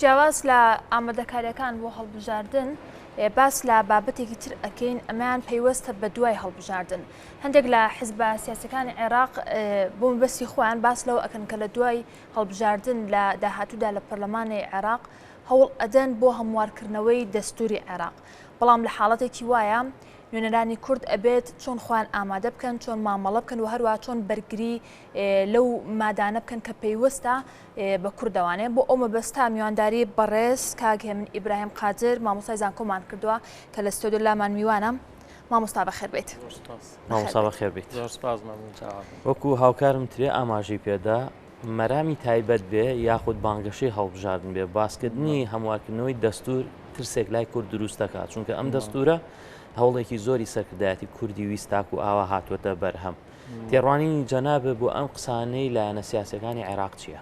جیاواز لە ئامادەکاریەکان بۆ هەڵبژاردن باس لە بابەتێکی تر ئەکەین ئەمان پەیوەستە بە دوای هەڵبژاردن. هەندێک لە حیزبە سیاسەکانی عێراق بۆ مەبەستی خۆیان باس لەوە ئەکەن کە لە دوای هەڵبژاردن لە داهاتوودا لە پەرلەمانی عێراق هەوڵ ئەدەن بۆ هەموارکردنەوەی دەستوری عێراق. بەڵام لە حاڵەتێکی وایە نوێنەرانی کورد ئەبێت چۆن خۆیان ئامادە بکەن، چۆن مامەڵە بکەن و هەروە چۆن بەرگری لەو مادانە بکەن کە پەیوەستە بە کوردەوانێ. بۆ ئەو مەبەستا میوانداری بەڕێز کاک هێمن ئیبراهیم قادر مامۆستای زانکۆمان کردووە کە لە ستۆدیۆ لامان میوانە. مامۆستا بەخێر بێت. مامۆستا بەخێر بێت. وەکو هاوکارم ترێ ئاماژەی پێدا مەرامی تایبەت بێ یاخود بانگەشەی هەڵبژاردن بێ باسکردنی هەموارکردنەوەی دەستور ترسێک لای کورد دروست دەکات، چونکە ئەم دەستورە هەوڵێکی زۆری سەرکردایەتی کوردی ویستاک و ئاوا هاتووەتە بەرهەم. تێڕوانینی جەنابە بۆ ئەم قسانەی لایەنە سیاسەکانی عێراق چییە؟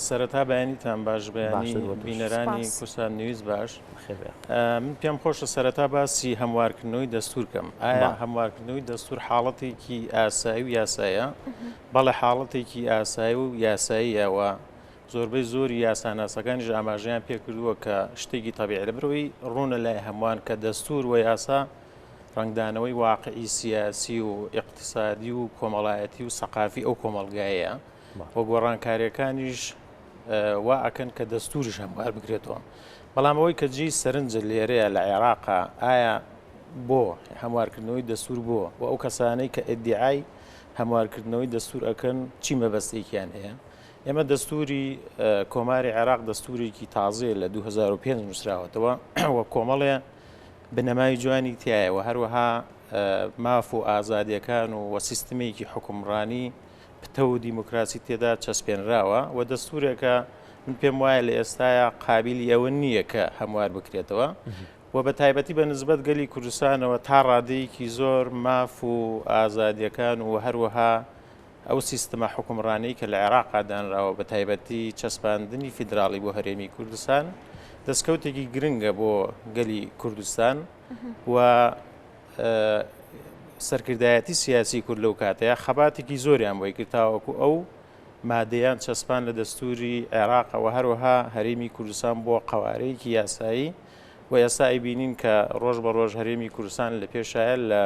سەرەتا بەیانیتان باش بەیانی بینەرانی کورسان نویست باش. من پێم خۆشە سەرەتا باسی هەموارکردنەوەی دەستورکەم. ئایا هەموارکردنەوەی دەستور حاڵەتێکی ئاسایی و یاساییە؟ بەڵێ حاڵەتێکی ئاسایی و یاساییەوە زۆربەی زۆری یاساناسەکانیش ئاماژەیان پێکردووە کە شتێکی تەبیعی لەبەرەوەی ڕوونە لای هەمووان کە دەستور و یاسا ڕنگدانەوەی واقعی سیاسی و اقتصادی و کۆمەڵایەتی و سەقافی ئەو کۆمەڵگایەیە وە گۆڕانکاریەکانیش وا ئەکەن کە دەستوریش هەموار بگرێتەوە. بەڵام ئەوەی کە جێی سەرنجە لێرەیە لە عێراقا ئایا بۆ هەموارکردنەوەی دەستور بووە و ئەو کەسانەی کە ئیدعای هەموارکردنەوەی دەستور ئەکەن چی مەبەستێکیان هەیە؟ ئێمە دەستوری کۆماری عێراق دەستورێکی تازەیە لە 2005 نووسراوەتەوە وە کۆمەڵێ بنەمای جوانی تایەوە هەروەها ماف و ئازادیەکان و سیستمێکی حکومڕانی پتە و دیموکراسی تێدا چەسپێنراوە و دەستورێکە من پێم وایە لە ئێستاە قابلی ئەوە نییە کە هەموار بکرێتەوە و بە تایبەتی بە نسبەت گەلی کوردستانەوە تا ڕادەیەکی زۆر ماف و ئازادیەکان و هەروەها ئەو سیستەمە حکومڕانەی کە لە عێراقا دانراوە بە تایبەتی چەسپاندنی فیدراڵی بۆ هەرێمی کوردستان دەستکەوتێکی گرنگە بۆ گەلی کوردستان و سەرکردایەتی سیاسی کورد لەو کاتەیە خەباتێکی زۆریان بۆی کردتاوەکو ئەو مادەیان چەسپان لە دەستوری عێراقەوە هەروەها هەرێمی کوردستان بۆ قەوارەیەکی یاسایی و ئێستا بینین کە ڕۆژ بە ڕۆژ هەرێمی کوردستان لە پێشایە لە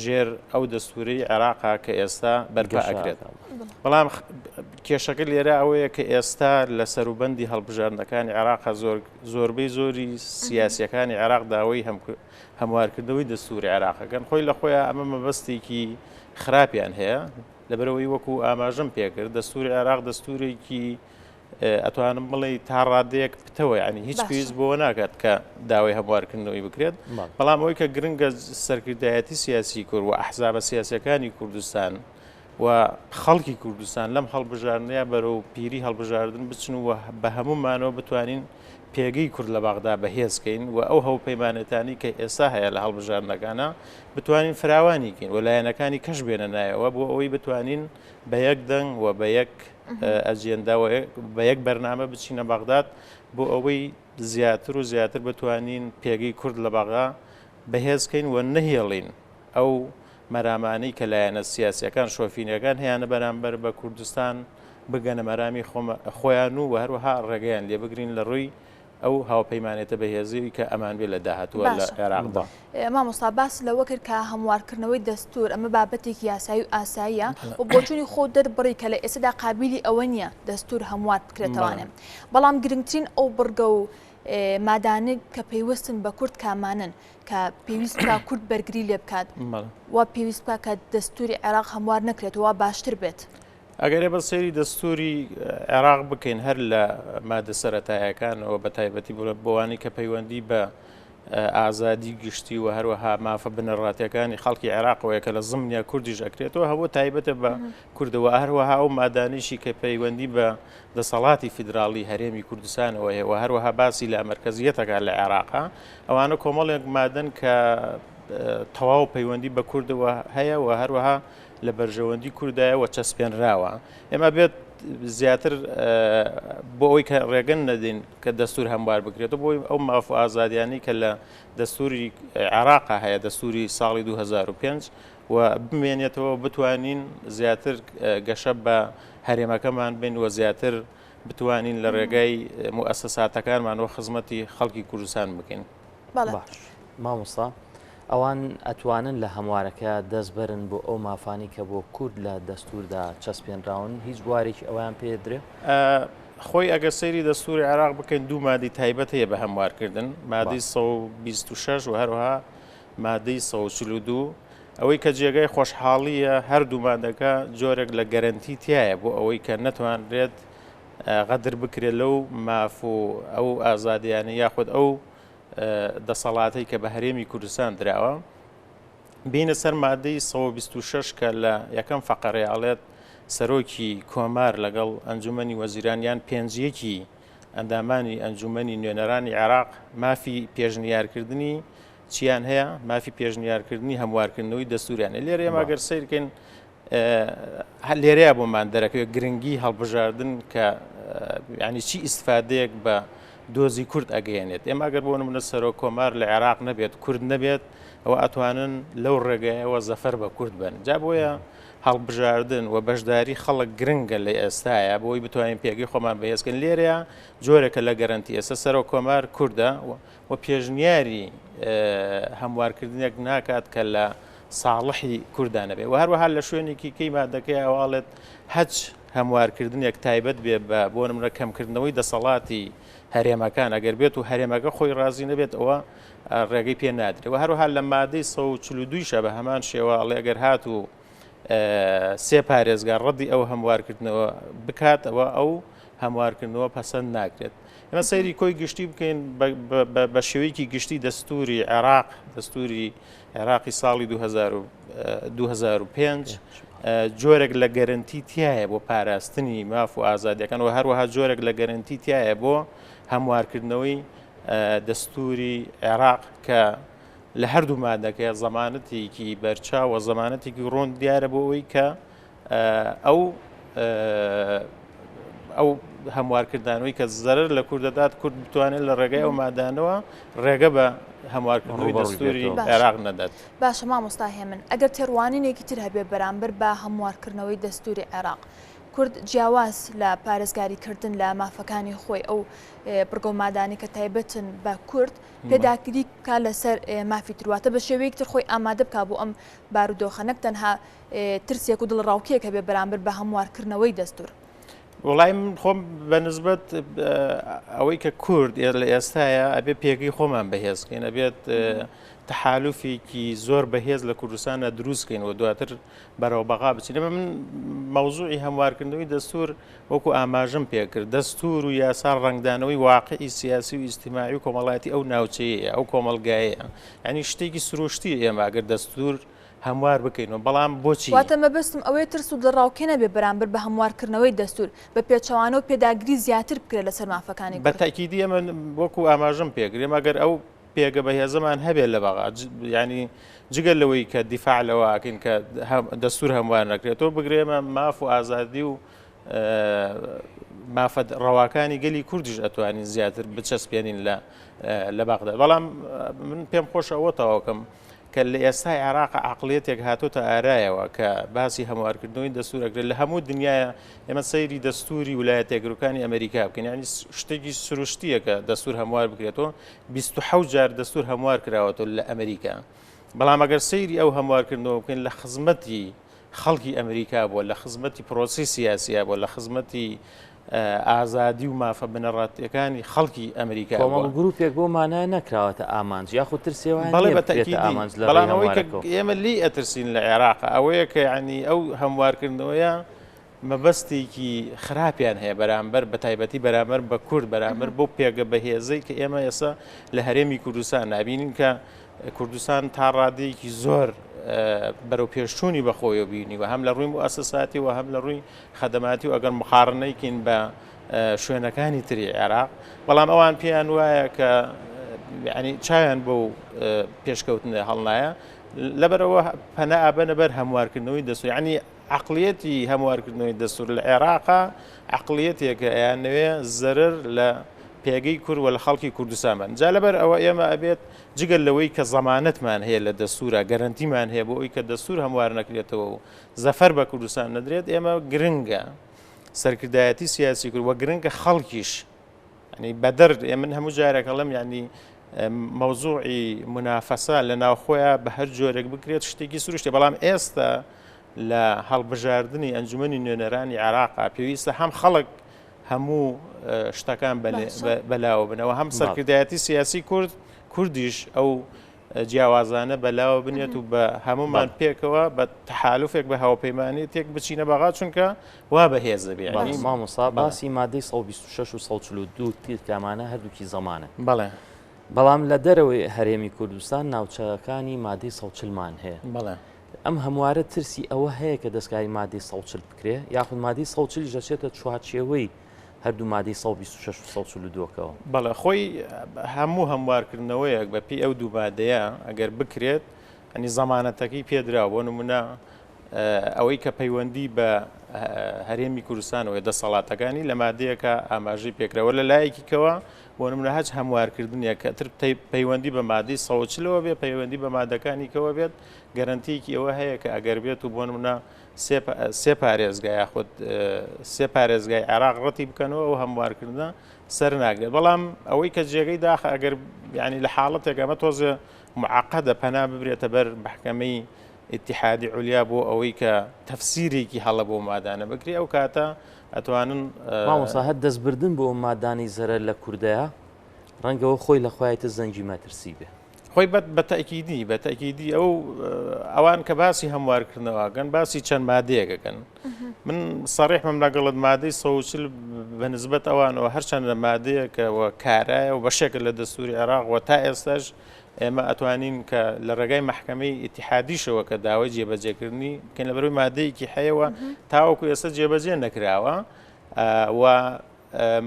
ژێر ئەو دەستوری عێراقا کە ئێستا بەرپا ئەکرێت. بەڵام کێشەکە لێرە ئەوەیە کە ئێستا لە سەروبەندی هەڵبژاردنەکانی عێراقا زۆربەی زۆری سیاسیەکانی عێراق داوای هەموارکردنەوەی دەستوری عێراقەکەن خۆی لە خۆیان ئەمە مەبەستێکی خراپیان هەیە لەبەرەوەی وەکو ئاماژەم پێکرد دەستوری عێراق دەستورێکی ئەتوانم بڵێ تا ڕادەیەک پتەوە ینی هیچ پێویست بۆەوە ناکات کە داوای هەموارکردنەوەی بکرێت. بەڵام ئەوەی کە گرنگە سەرکردایەتی سیاسی کورد و ئەحزابە سیاسەکانی کوردستان و خەڵکی کوردستان لەم هەڵبژاردنەیە بەرەو پیری هەڵبژاردن بچن و بە هەمومانەوە بتوانین پێگەی کورد لە باغدا بەهێزکەین و ئەو هەوپەیمانەتانی کە ئێستا هەیە لە هەڵبژاردنەکانە بتوانین فراوانیکەین و لایەنەکانی کەش بێنە نایەوە بۆ ئەوەی بتوانین بە یەک دەنگ و بە یەک ئەجێنداوە بە یەک بەرنامە بچینە بەغداد بۆ ئەوەی زیاتر و زیاتر بتوانین پێگەی کورد لە باغا بەهێزکەین و نەهێڵین ئەو مەرامانەی کە لایەنە سیاسیەکان شۆفینەکان هەیەە بەرامبەر بە کوردستان بگەنە مەرامی خۆیان و هەروەها ڕێگەیان لێ بگرین لە ڕووی ئەو هاوپەیمانێتە بەهێزی کە ئەمان بێ لە داهاتووە لە عێراقدا. مامۆستا باس لەوە کرد کە هەموارکردنەوەی دەستور ئەمە بابەتێکی یاسایی و ئاساییە و بۆچوونی خۆ دەربڕی کە لە ئێستادا قابلی ئەوە نییە دەستور هەموار بکرێتەوانێ. بەڵام گرنگترین ئەو بڕگە و مادانە کە پێیوەستن بە کورد کامانن کە پێویست بکە کورد بەرگری لێ بکات و پێویست بکە کە دەستوری عێراق هەموار نەکرێتەوە باشتر بێت. ئەگەرێ بە سەیری دەستوری عێراق بکەین هەر لە مادە سەرەتایەکانەوە بە تایبەتی بۆوانی کە پەیوەندی بە ئازادی گشتی و هەروەها مافە بنەڕاتیەکانی خەڵکی عێراقەوەیە کە لە زمنیا کوردیش ئەکرێتەوە هەموو تایبەتە بە کوردەوە هەروەها ئەو مادانیشی کە پەیوەندی بە دەسەڵاتی فیدراڵی هەرێمی کوردستانەوە هەیە و هەروەها باسی لە مەرکەزیەتەکە لە عێراقا ئەوانە کۆمەڵێک مادەن کە تەواو پەیوەندی بە کوردەوە هەیە و هەروەها لە بەرژەوەندی کوردایەوە چەسپێنراوە. ئێمە بێت زیاتر بۆ ئەوی کە ڕێگەن نەدەین کە دەستور هەموار بکرێتەوە بۆی ئەو ماف و ئازادیانی کە لە دەستوری عێراقا هەیە دەستوری ساڵی 2005 و بمێنێتەوە بتوانین زیاتر گەشە بە هەرێمەکەمان بین و زیاتر بتوانین لە ڕێگای موسساتەکانمانەوە خزمەتی خەڵکی کوردستان بکەین. باش مامۆستا ئەوان ئەتوانن لە هەموارەکە دەست بەرن بۆ ئەو مافانی کە بۆ کورد لە دەستوردا چەسپێنراون هیچ بوارێکی ئەویان پێدرێ؟ خۆی ئەگە سەیری دەستوری عێراق بکەین دوو مادی تایبەت هەیە بە هەموارکردن، مادەی 126 و هەروەها مادەی 142 ئەوەی کە جێگای خۆشحاڵیە هەردوو مادەکە جۆرێک لە گەرنتی تایە بۆ ئەوەی کە نەتوانرێت غەدر بکرێت لەو ماف و ئەو ئازادیانە یاخود ئەو دەسەڵاتەی کە بە هەرێمی کوردستان دراوە. بینە سەر مادەی 126 کە لە یەکەم فەقەڕێڵێت سەرۆکی کۆمار لەگەڵ ئەنجومەنی وەزیرانیان پێنجیەکی ئەندامانی ئەنجومەنی نوێنەرانی عێراق مافی پێشنیارکردنی چیان هەیە؟ مافی پێشنیارکردنی هەموارکردنەوەی دەستوریانە. لێرە ئێمە ئەگەر سیرکەین لێرەیە بۆمان دەرەکەوێت گرنگی هەڵبژاردن کە ینی چی ئیسفادەیەک بە دۆزی کورد ئەگەیەنێت. ئێمە ئەگەر بۆ نمونە سەرۆک کۆمار لە عێراق نەبێت کورد نەبێت ئەوە ئەتوانن لەو ڕێگایەوە زەفەر بە کورد بن. جا بۆیە هەڵبژاردن و بەشداری خەڵک گرنگە لە ئێستاە بۆی بتوانین پێگەی خۆمان بەهێزکەن. لێرەیە جۆرێکە لە گەرنتی ئێستا سەرۆک کۆمار کووردە و پێشنیاری هەموارکردنێک ناکات کە لە ساڵحی کوردانە بێ و هەروەها لە شوێنێکی کەی مادەکەی ئەواڵێت هەچ هەموارکردنێک تایبەت بێ بۆ نمونە کەمکردنەوەی دەسەڵاتی هەرێمەکان ئەگەر بێت و هەرێمەکە خۆی ڕازی نەبێت ئەوە ڕێگەی پێ نادرێت و هەروەها لە مادەی 142 بە هەمان شێوە ئەڵێ ئەگەر هات و سێ پارێزگار ڕەدی ئەو هەموارکردنەوە بکاتەوە ئەو هەموارکردنەوە پەسەند ناکرێت. ئێمە سەیری کۆی گشتی بکەین بە شێوەیەکی گشتی دەستوری عێراق دەستوری عێراقی ساڵی 2005 جۆرێک لە گەرنتی تایە بۆ پاراستنی ماف و ئازادیەکان و هەروەها جۆرێک لە گەرنتی تایە بۆ هەموارکردنەوەی دەستوری عێراق کە لە هەردوو مادەکە زەمانەتێکی بەرچاو و زەمانەتێکی ڕۆن دیارە بۆ ئەوەی کە ئەو هەموارکردانەوەی کە زەرر لە کوردەدات کورد بتوانێت لە ڕێگای ئەو مادانەوە ڕێگە بە هەموارکردنەوەی دەستوری عێراق نەدات. باشە مامۆستا هێمن ئەگەر تێڕوانینێکی تر هەبێ بەرامبەر بە هەموارکردنەوەی دەستوری عێراق کورد جیاواز لە پارێزگاریکردن لە مافەکانی خۆی ئەو بڕگۆمادانی کە تایبەتن بە کورد پێداگیری کا لەسەر مافی ترواتە بە شێوەیەک تر خۆی ئامادە بک بۆ ئەم بارودۆخەنەک تەنها ترسێک و دڵڕاوکیەکە بێ بەرامبەر بە هەموارکردنەوەی دەستور. وڵای من خۆم بەنسبەت ئەوەی کە کورد لە ئێستاە ئەبێ پێگەی خۆمان بەهێزکەین ئەبێت تەحالوفێکی زۆر بەهێز لە کوردستانە دروستکەین و دواتر بەرەو بەغا بچین. من مەوزوعی هەموارکردنەوەی دەستور وەکو ئاماژەم پێکرد دەستور و یاسا ڕنگدانەوەی واقعی سیاسی و ئیجتیماعی و کۆمەڵایەتی ئەو ناوچەیە ئەو کۆمەلگایەیە ینی شتێکی سروشتی ئێمە ئەگەر دەستور هەموار بکەین و بەڵام بۆچی واتە مەبەستم ئەوەی ترس و دڵڕاوکێنە بێ بەرامبەر بە هەموارکردنەوەی دەستور بە پێچەوانە و پێداگری زیاتر بکرێت لەسەر مافەکانی بە تاکیدی ئەمە وەکو ئاماژەم پێگرێم ئەگەر ئەو پێگە بەهێزەمان هەبێت لە بەغا ینی جگەل لەوەی کە دیفاع لەوەکەین کە دەستور هەموار نەکرێتەوە بگرێمە ماف و ئازادی و مافە ڕەواکانی گەلی کوردیش ئەتوانین زیاتر بچەسپێنین لە باغدا. بەڵام من پێم خۆش ئەوە تەواوکەم کە لە ئێستای عێراق عقلێتێک هاتۆتە ئارایەوە کە باسی هەموارکردنەوەی دەستورەکرێت لە هەموو دنیاە ئێمە سەیری دەستوری ویلایەتە یەکگرتووەکانی ئەمریکا بکەین ینی شتێکی سروشتیە کە دەستور هەموار بکرێتەوە 27 جار دەستور هەموار کراوەتەوە لە ئەمریکا. بەڵام ئەگەر سەیری ئەو هەموارکردنەوە بکەین لە خزمەتی خەڵکی ئەمریکا بووە لە خزمەتی پرۆسی سیاسیە بووە لە خزمەتی ئازادی و مافە بنەڕاتیەکانی خەڵکی ئەمریکا گروپێک بۆ مانای نەکراوەتە ئامانج یاخود ترسێوان بەڵام ئەوەی کە ئێمە لی ئەترسین لە عێراق ئەوەیە کە ینی ئەو هەموارکردنەوەیە مەبەستێکی خراپیان هەیە بەرامبەر بە تایبەتی بەرامبەر بە کورد بەرامبەر بۆ پێگە بەهێزەی کە ئێمە ئێستا لە هەرێمی کوردستان نابینین کە کوردستان تا ڕادەیەکی زۆر بەرەو پێشچوونی بەخۆیە بینی و هەم لە ڕووی موسساتی و هەم لە ڕووی خەدەماتی و ئەگەر مقارنەیکین بە شوێنەکانی تری عێراق بەڵام ئەوان پێیان وایە کە ینی چاویان بۆ پێشکەوتنە هەڵنایە لەبەرەوە پەنا ئابەنە بەر هەموارکردنەوەی دەستور ینی عقلیەتی هەموارکردنەوەی دەستور لە عێراقا عقلیەتێکە ئەیانەوێ زەرر لە پێگەی کورد و لە خەڵکی کوردستانمان جا لەبەر ئەوە ئێمە ئەبێت جگەل لەوەی کە زەمانەتمان هەیە لە دەستورە گەرنتیمان هەیە بۆ ئەوی کە دەستور هەموار نەکرێتەوە و زەفەر بە کوردستان نەدرێت ئێمە گرنگە سەرکردایەتی سیاسی کرد وە گرنگە خەڵکیش ینی بەدەر من هەموو جارێکەڵم ینی مەوزوعی منافەسە لە ناوخۆیان بە هەر جۆرێک بکرێت شتێکی سروشتێ بەڵام ئێستا لە هەڵبژاردننی ئەنجومەنی نوێنەرانی عێراقا پێویستە هەم خەڵک هەموو شتەکان بەلاوە بنەوە هەم سەرکردایەتی سیاسی کوردیش ئەو جیاوازانە بەلاوە بنێت و بە هەمومان پێکەوە بە تەحالوفێک بە هاوپەیمانی تێک بچینە بەغا چونکە وا بەهێزە بێ مامۆستا باسی مادەی 126 و 142 تیرکامانە هەردووکی زەمانە بەڵێ بەڵام لە دەرەوەی هەرێمی کوردستان ناوچەکانی مادەی 140مان هەیە بەڵێ ئەم هەموارە ترسی ئەوە هەیە کە دەستگای مادەی 140 بکرێ یاخود مادەی 140 دەچێتە چوارچێوەی هەردوو مادەی 126 و 142کەوە بەڵێ خۆی هەموو هەموارکردنەوەیەک بە پێی ئەو دوو مادەیە ئەگەر بکرێت ئەنی زەمانەتەکەی پێدرا بۆ نمونە ئەوەی کە پەیوەندی بە هەرێمی کوردستانەوەی دەسەڵاتەکانی لە مادەیەکە ئاماژەی پێکرەوە لە لایەکیکەوە بۆ نمونە هەچ هەموارکردنیە کە تر پەیوەندی بە مادەی 140ەوە بێ پەیوەندی بە مادەکانیکەوە بێت گەرانتیەکی ئەوە هەیە کە ئەگەر بێت و بۆ نمونە سێ پارێزگای یاخود سێ پارێزگای عێراق ڕەتی بکەنەوە و هەموارکردنە سەر ناگرێت بەڵام ئەوەی کە جێگەی داخە ئەگەر ینی لە حاڵەتێک ئەمە تۆزە معقدە پەنا ببرێتە بەر محکەمەی اتحادی علیا بۆ ئەوەی کە تەفسیرێکی هەڵە بۆ مادانە بکری ئەو کاتە ئەتوانن مامۆستا هەر دەستبردن بۆ مادانی زەرە لە کوردەیە ڕەنگەوە خۆی لە خۆیتە زەنگی مەترسی بێ خۆی بەتەکیدی ئەو ئەوان کە باسی هەموارکردنەوەگەن باسی چەند مادەیەکەکەن من سەڕێحمەم لەگەڵت مادەی 140 بەنسبەت ئەوانەوە هەرچەند لە مادەیەکەوە کارایە و بەشێکە لە دەستوری عێراق و تا ئێستاش ئێمە ئەتوانین کە لە ڕێگای محکەمەی ئیتیحادیشەوە کە داوای جێبەجێکردنی بکەین لە بەروی مادەیەکی هەیەوە تاوەکو ئێستا جێبەجێ نەکراوە و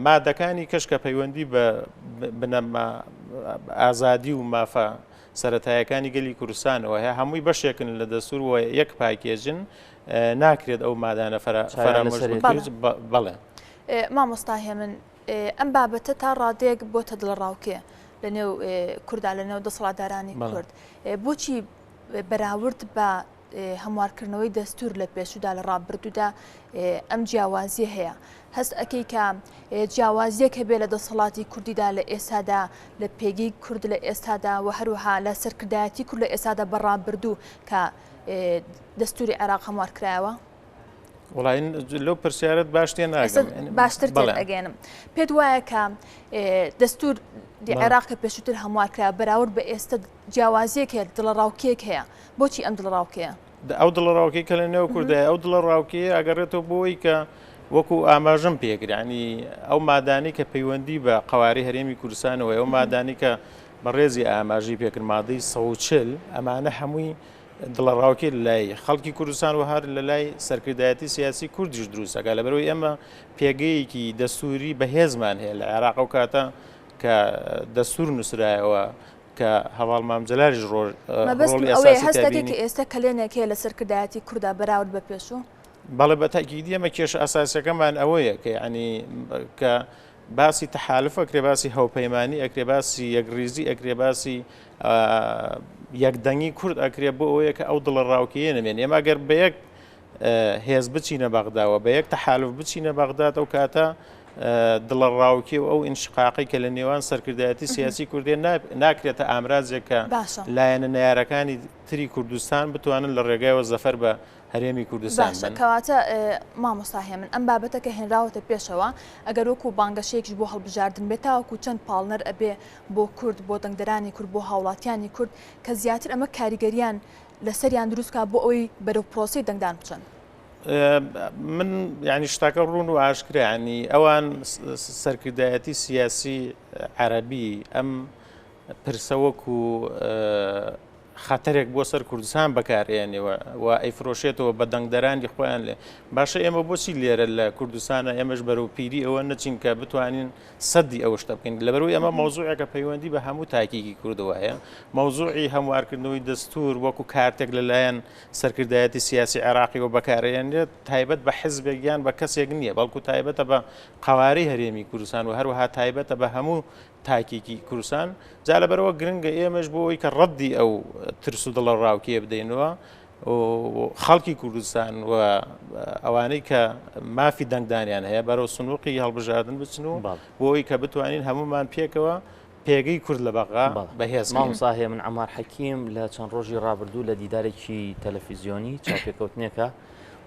مادەکانی کەشکە پەیوەندی بە بنەما ئازادی و مافە سەرەتایەکانی گەلی کوردستانەوە هەیە هەمووی بەشێکن لە دەستور و یەک پاکێژن ناکرێت ئەو مادانە فەرامۆژ بەڵێ مامۆستا هێمن ئەم بابەتە تا ڕادەیەک بۆتە دڵڕاوکێ لە نێو کووردا لە نێو دەسەڵاتدارانی کورد بۆچی بەراورد بە هەموارکردنەوەی دەستور لە پێشودا لە ڕابردوودا ئەم جیاوازیە هەیە هەست ئەەکەی کە جیاوازیەک هەبێ لە دەسەڵاتی کوردیدا لە ئێستادا لە پێگەی کورد لە ئێستادا و هەروەها لە سەرکردایەتی کورد لە ئێستادا بەڕابردوو کە دەستوری عێراق هەموارکرایەوە وڵای لەو پرسیارەت باشتێ ناگەم باشتر ئەگەێنم پێت وایە کە دەستور عێراق کە پێشووتر هەموارکرا بەراورد بە ئێستا جیاوازیەک هەیە دڵڕاوکێک هەیە بۆچی ئەم دڵڕاوکەیە ئەو دڵڕاوکەی کە لە نێو کوردای ئەو دڵڕاوکەیە ئەگەڕێتەوە بۆی کە وەکو ئاماژەم پێکرانی ئەو مادانی کە پەیوەندی بە قواری هەرێمی کوردستانەوە ئەو مادانی کە بەڕێزی ئاماژی پێکرد مادەی 140 ئەمانە هەمووی دڵڕاوکێ لای خەڵکی کوردستان و هەر لە لای سەرکردایەتی سیاسی کوردیش دروستەکە لە بەرەوەی ئەمە پێگەیەکی دەستوری بەهێزمان هەیە لە عێراق و کاتە کە دەستور نووسرایەوە کە هەواڵ مامجلاریش هەستێکی ئێستا کلێنێک هەیە لە سەرکردایەتی کووردا بەراورد بە پێشوو بەڵێ بە تاکیدی ئەمە کێشە ئاساسیەکەمان ئەوەیە کە ینی کە باسی تەحالف ئەکرێ باسی هەوپەیمانی ئەکرێ باسی یەکریزی ئەکرێ باسی یەکدەنگی کورد ئەکرێ بۆ ئەوەیە کە ئەو دڵڕاوکەیە نەمێن ئێمە گەر بە یەک هێز بچینە بەغداوە بە یەک تەحالف بچینە بەغداد ئەو کاتە دڵڕاوکی و ئەو ئینشقاقی کە لە نێوان سەرکردایەتی سیاسی کوردی ناکرێتە ئامرازێک کە لایەنە نەیارەکانی تری کوردستان بتوانن لە ڕێگایەوە زەفەر بە هەرێمی کوردستان کەواتە مامۆستا هێمن ئەم بابەتەکە هێنراوەتە پێشەوە ئەگەر وەکو بانگەشەیەکیش بۆ هەڵبژاردن بێت تاوەکو چەند پاڵنەر ئەبێ بۆ کورد بۆ دەنگدەرانی کورد بۆ هاوڵاتیانی کورد کە زیاتر ئەمە کاریگەریان لەسەریان دروستکە بۆ ئەوەی بەرەو پرۆسی دەنگدان بچن من ینی شتاکە ڕوون و ئاشکرا ینی ئەوان سەرکردایەتی سیاسی عەرەبی ئەم پرسەوەکو خەتەرێک بۆ سەر کوردستان بەکارێنێەوە و ئەیفرۆشێتەوە بە دەنگدەرانی خۆیان لێ باشە ئێمە بۆچی لێرە لە کوردستانە ئێمەش بەرەو پیری ئەوە نەچین کە بتوانین سەدی ئەوە شتە بکەین لەبەرەوەی ئەمە مەوزوعێکە پەیوەندی بە هەموو تاکیکی کوردەوە هەیە مەوزوعی هەموارکردنەوەی دەستور وەکو کارتێک لەلایەن سەرکردایەتی سیاسی عێراقیەوە بەکارێنێت تایبەت بە حیزبێکیان بە کەسێک نییە بەڵکو تایبەتە بە قەواری هەرێمی کوردستان و هەروەها تایبەتە بە هەموو تاکیکی کوردستان جا لەبەرەوە گرنگە ئێمەش بۆ ئەوەی کە ڕەدی ئەو ترس و دڵڕاوکێ بدەینەوە خەڵکی کوردستان و ئەوانەی کە مافی دەنگدانیان هەیە بەرەو سنووقی هەڵبژاردن بچن و بۆی کە بتوانین هەمومان پێکەوە پێگەی کورد لە بەغا بەهێز مامۆستا من عەمار حەکیم لە چەند ڕۆژی ڕابردوو لە دیدارێکی تەلەڤیزیۆنی چاپێکەوتنێکە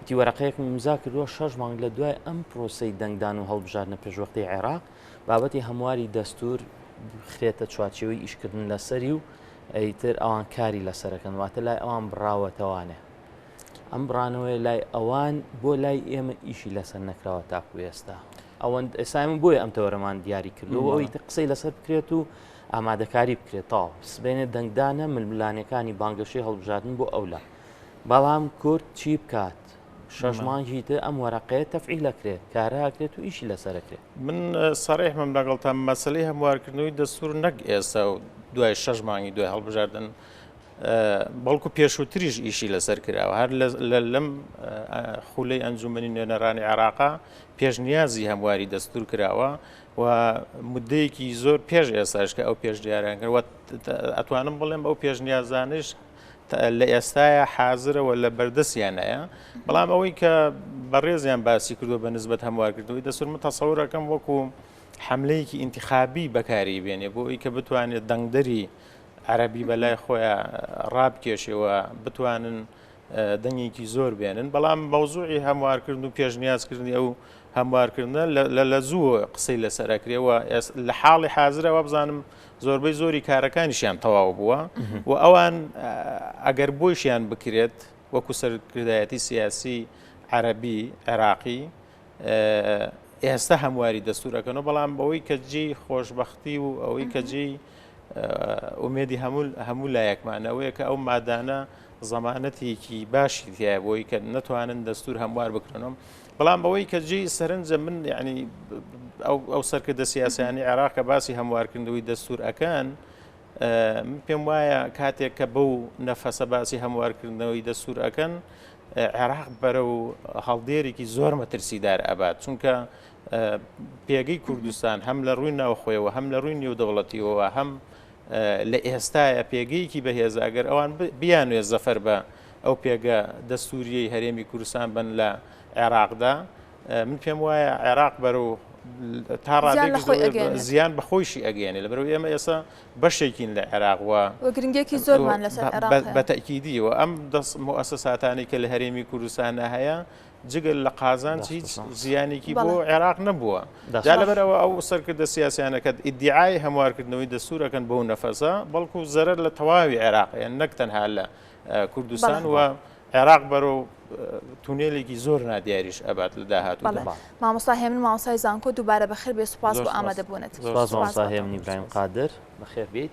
وتی وەرەقەیەک امزا کردووە 6 مانگ لە دوای ئەم پرۆسەی دەنگدان و هەڵبژاردنە پێشوەختەی عێراق بابەتی هەمواری دەستور خرێتە چوارچێوەی ئیشکردن لەسەری و ئەیتر ئەوان کاری لەسەرەکەن واتە لای ئەوان بڕاوەتەوانێ ئەم بڕانەوەی لای ئەوان بۆ لای ئێمە ئیشی لەسەر نەکراوە تاکو ئێستا ئەوەن ئێستا من بۆیە ئەم تەوەرەمان دیاری کردو ئەوەی قسەی لەسەر بکرێت و ئامادەکاری بکرێت تاو سبێنێت دەنگدانە ململانەکانی بانگەشەی هەڵبژاردن بۆ ئەولا بەڵام کورد چی بکات 6 مانگی تر ئەم وەرەقەیە تەفعیلەکرێت کارەکرێت و ئیشی لەسەرەکرێت من سەڕێحمەم لەگەڵتان مەسەلەی هەموارکردنەوەی دەستور نەک ئێستا و دوای 6 مانگی دوای هەڵبژاردن بەڵکو پێشووتریش ئیشی لەسەر کراوە هەر لەم خولەی ئەنجومەنی نوێنەرانی عێراقا پێشنیازی هەمواری دەستور کراوە و مدەیەکی زۆر پێش ئێستاش کە ئەو پێش دیاریان کرد ئەتوانم بڵێم ئەو پێشنیازانش لە ئێستاە حازرەوە لە بەردەستیانەیە بەڵام ئەوەی کە بەڕێزیان باسی کردو بە نسبەت هەموارکردنەوەی دەستور من تەسەوورەکەم وەکو حملەیەکی ئینتیخابی بەکاری بێنێ بۆ ئەوی کە بتوانێت دەنگدەری عەرەبی بەلای خۆیان ڕابکێشەوە بتوانن دەنگێکی زۆر بێنن بەڵام مەوزوعی هەموارکردن و پێشنیازکردنی ئەو هەموارکردنە لە زووە قسەی لەسەرەکرێەوە لە حاڵی حازرەوە بزانم زۆربەی زۆری کارەکانیشیان تەواو بووە و ئەوان ئەگەر بۆیشیان بکرێت وەکو سەرکردایەتی سیاسی عەرەبی عێراقی ئێستا هەمواری دەستورەکەنەوە بەڵام بەوەی کە جێی خۆشبەختی و ئەوەی کە جێی ئومێدی هەموو لایەکمانەوەیە کە ئەو مادانە زەمانەتێکی باشی تایە بۆی کە نەتوانن دەستور هەموار بکرێنەوە بەڵام بەوەی کە جێی سەرنجە من یعنی ئەو سەرکردە سیاسیانی عێراق کە باسی هەموارکردنەوەی دەستور ئەکەن من پێم وایە کاتێک کە بەو نەفەسە باسی هەموارکردنەوەی دەستور ئەکەن عێراق بەرەو هەڵدێرێکی زۆر مەترسیدار ئەبات چونکە پێگەی کوردستان هەم لە ڕووی ناوخۆیەوە هەم لە ڕووی نێودەوڵەتیەوە هەم لە ئێستاە پێگەیەکی بەهێز ئەگەر ئەوان بیانوێ زەفەر بە ئەو پێگە دەستوریەی هەرێمی کوردستان بن لە عێراقدا من پێم وایە عێراق بەرەو تا ڕادێک زیان بەخۆیشی ئەگەێنێ لە بەرەو ئێمە ئێستا بەشێکین لە عێراقوە گرنگێکی زۆرمان لەسەر عێراق بەتەکیدیەوە ئەم مؤسساتانی کە لە هەرێمی کوردستان هەیە جگەل لە قازان هیچ زیانێکی بۆ عێراق نەبووە جا لەبەرەوە ئەو سەرکردە سیاسیانەکە ئیدعای هەموارکردنەوەی دەستورەکەن بەو نەفەسە بەڵکو زەرەر لە تەواوی عێراقیان نەک تەنها لە کوردستان و عێراق بەرەو تونێلێکی زۆر نادیاریش ئەبات لە داهاتوودا مامۆستا هێمن مامۆستای زانکۆ دووبارە بەخێر بێ سوپاس بۆ ئامادەبوونەت سوپاس مامۆستا هێمن ئیبراهیم قادر بەخێر بێیت